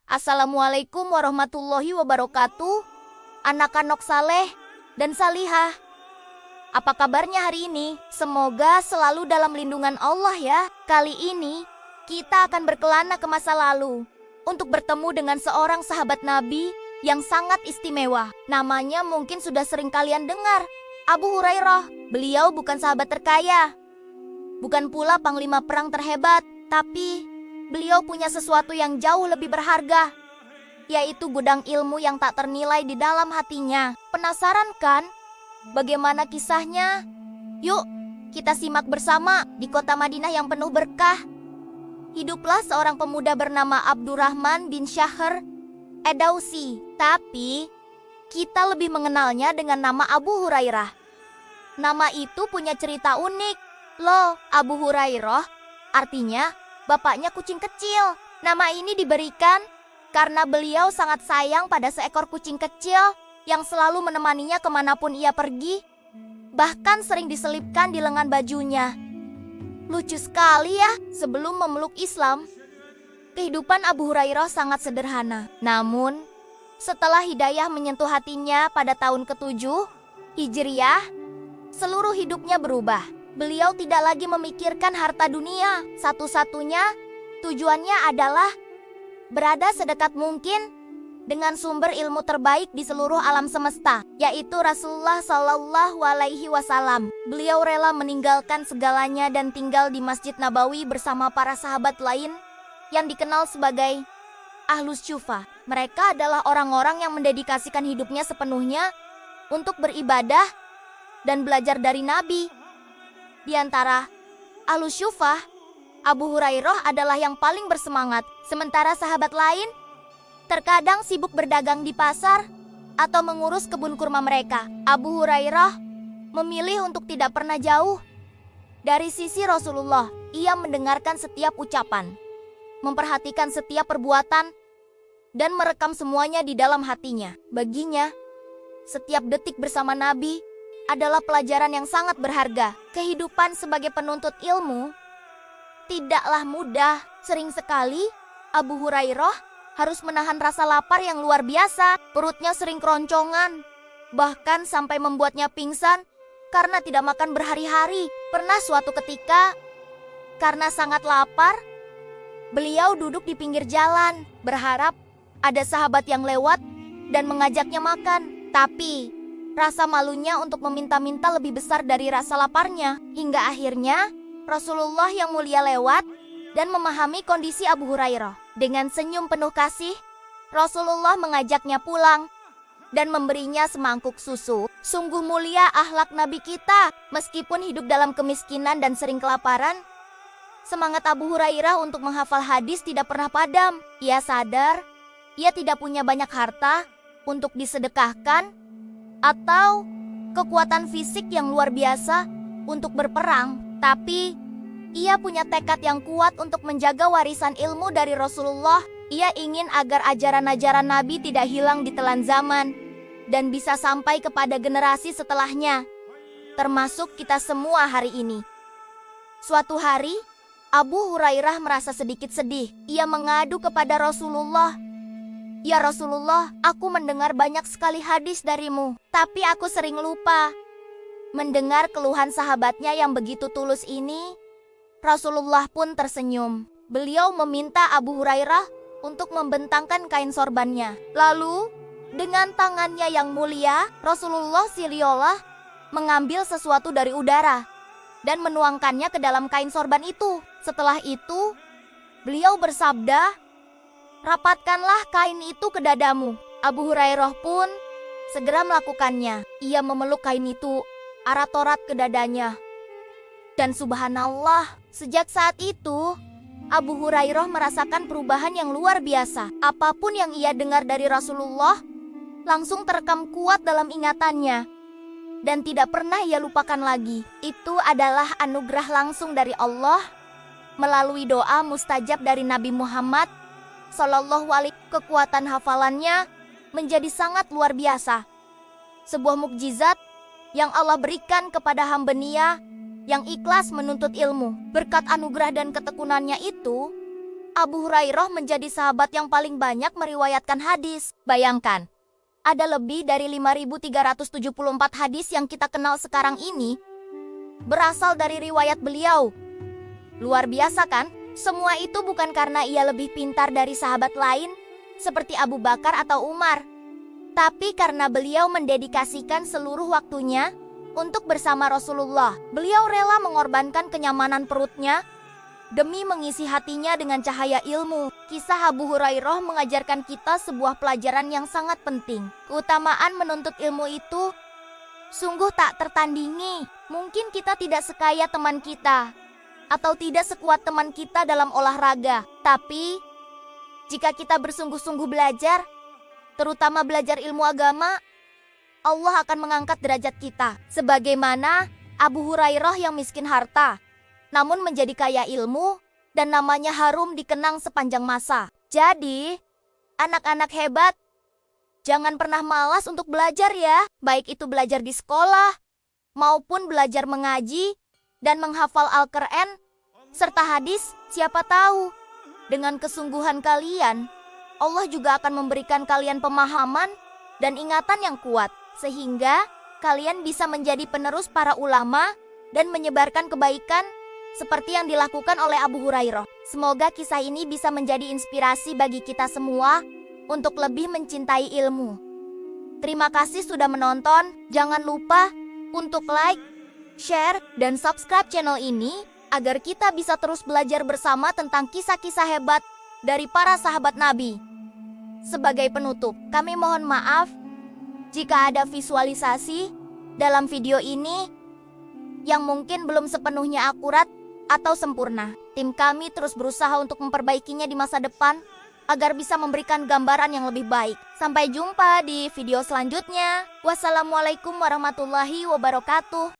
Assalamualaikum warahmatullahi wabarakatuh. Anak-anak saleh dan salihah, apa kabarnya hari ini? Semoga selalu dalam lindungan Allah ya. Kali ini kita akan berkelana ke masa lalu untuk bertemu dengan seorang sahabat Nabi yang sangat istimewa. Namanya mungkin sudah sering kalian dengar, Abu Hurairah. Beliau bukan sahabat terkaya, bukan pula panglima perang terhebat, tapi beliau punya sesuatu yang jauh lebih berharga, yaitu gudang ilmu yang tak ternilai di dalam hatinya. Penasaran kan bagaimana kisahnya? Yuk, kita simak bersama di kota Madinah yang penuh berkah. Hiduplah seorang pemuda bernama Abdurrahman bin Syahr Ad-Dausi, tapi kita lebih mengenalnya dengan nama Abu Hurairah. Nama itu punya cerita unik. Loh, Abu Hurairah artinya bapaknya kucing kecil. Nama ini diberikan karena beliau sangat sayang pada seekor kucing kecil yang selalu menemaninya kemanapun ia pergi. Bahkan sering diselipkan di lengan bajunya. Lucu sekali ya. Sebelum memeluk Islam, kehidupan Abu Hurairah sangat sederhana. Namun, setelah hidayah menyentuh hatinya pada tahun ke-7 Hijriah, seluruh hidupnya berubah. Beliau tidak lagi memikirkan harta dunia. Satu-satunya tujuannya adalah berada sedekat mungkin dengan sumber ilmu terbaik di seluruh alam semesta, yaitu Rasulullah Shallallahu Alaihi Wasallam. Beliau rela meninggalkan segalanya dan tinggal di Masjid Nabawi bersama para sahabat lain yang dikenal sebagai Ahlus Syufa. Mereka adalah orang-orang yang mendedikasikan hidupnya sepenuhnya untuk beribadah dan belajar dari Nabi. Di antara Ahlus Syufah, Abu Hurairah adalah yang paling bersemangat. Sementara sahabat lain terkadang sibuk berdagang di pasar atau mengurus kebun kurma mereka, Abu Hurairah memilih untuk tidak pernah jauh dari sisi Rasulullah. Ia mendengarkan setiap ucapan, memperhatikan setiap perbuatan, dan merekam semuanya di dalam hatinya. Baginya, setiap detik bersama Nabi adalah pelajaran yang sangat berharga. Kehidupan sebagai penuntut ilmu tidaklah mudah. Sering sekali Abu Hurairah harus menahan rasa lapar yang luar biasa. Perutnya sering keroncongan, bahkan sampai membuatnya pingsan karena tidak makan berhari-hari. Pernah suatu ketika, karena sangat lapar, beliau duduk di pinggir jalan, berharap ada sahabat yang lewat dan mengajaknya makan. Tapi rasa malunya untuk meminta-minta lebih besar dari rasa laparnya. Hingga akhirnya Rasulullah yang mulia lewat dan memahami kondisi Abu Hurairah. Dengan senyum penuh kasih, Rasulullah mengajaknya pulang dan memberinya semangkuk susu. Sungguh mulia akhlak Nabi kita. Meskipun hidup dalam kemiskinan dan sering kelaparan, semangat Abu Hurairah untuk menghafal hadis tidak pernah padam. Ia sadar ia tidak punya banyak harta untuk disedekahkan atau kekuatan fisik yang luar biasa untuk berperang, tapi ia punya tekad yang kuat untuk menjaga warisan ilmu dari Rasulullah. Ia ingin agar ajaran-ajaran Nabi tidak hilang di telan zaman dan bisa sampai kepada generasi setelahnya, termasuk kita semua hari ini. Suatu hari, Abu Hurairah merasa sedikit sedih. Ia mengadu kepada Rasulullah, "Ya Rasulullah, aku mendengar banyak sekali hadis darimu, tapi aku sering lupa." Mendengar keluhan sahabatnya yang begitu tulus ini, Rasulullah pun tersenyum. Beliau meminta Abu Hurairah untuk membentangkan kain sorbannya. Lalu, dengan tangannya yang mulia, Rasulullah siliolah mengambil sesuatu dari udara dan menuangkannya ke dalam kain sorban itu. Setelah itu, beliau bersabda, "Rapatkanlah kain itu ke dadamu." Abu Hurairah pun segera melakukannya. Ia memeluk kain itu arat-arat ke dadanya. Dan subhanallah, sejak saat itu, Abu Hurairah merasakan perubahan yang luar biasa. Apapun yang ia dengar dari Rasulullah langsung terekam kuat dalam ingatannya dan tidak pernah ia lupakan lagi. Itu adalah anugerah langsung dari Allah melalui doa mustajab dari Nabi Muhammad Sallallahu Alaihi Wasallam. Kekuatan hafalannya menjadi sangat luar biasa. Sebuah mukjizat yang Allah berikan kepada hamba-Nya yang ikhlas menuntut ilmu. Berkat anugerah dan ketekunannya itu, Abu Hurairah menjadi sahabat yang paling banyak meriwayatkan hadis. Bayangkan, ada lebih dari 5.374 hadis yang kita kenal sekarang ini berasal dari riwayat beliau. Luar biasa kan? Semua itu bukan karena ia lebih pintar dari sahabat lain seperti Abu Bakar atau Umar, tapi karena beliau mendedikasikan seluruh waktunya untuk bersama Rasulullah. Beliau rela mengorbankan kenyamanan perutnya demi mengisi hatinya dengan cahaya ilmu. Kisah Abu Hurairah mengajarkan kita sebuah pelajaran yang sangat penting. Keutamaan menuntut ilmu itu sungguh tak tertandingi. Mungkin kita tidak sekaya teman kita, atau tidak sekuat teman kita dalam olahraga. Tapi, jika kita bersungguh-sungguh belajar, terutama belajar ilmu agama, Allah akan mengangkat derajat kita. Sebagaimana Abu Hurairah yang miskin harta, namun menjadi kaya ilmu, dan namanya harum dikenang sepanjang masa. Jadi, anak-anak hebat, jangan pernah malas untuk belajar ya. Baik itu belajar di sekolah, maupun belajar mengaji, dan menghafal Al-Quran, serta hadis. Siapa tahu, dengan kesungguhan kalian, Allah juga akan memberikan kalian pemahaman dan ingatan yang kuat, sehingga kalian bisa menjadi penerus para ulama dan menyebarkan kebaikan seperti yang dilakukan oleh Abu Hurairah. Semoga kisah ini bisa menjadi inspirasi bagi kita semua untuk lebih mencintai ilmu. Terima kasih sudah menonton. Jangan lupa untuk like, share, dan subscribe channel ini agar kita bisa terus belajar bersama tentang kisah-kisah hebat dari para sahabat Nabi. Sebagai penutup, kami mohon maaf jika ada visualisasi dalam video ini yang mungkin belum sepenuhnya akurat atau sempurna. Tim kami terus berusaha untuk memperbaikinya di masa depan agar bisa memberikan gambaran yang lebih baik. Sampai jumpa di video selanjutnya. Wassalamualaikum warahmatullahi wabarakatuh.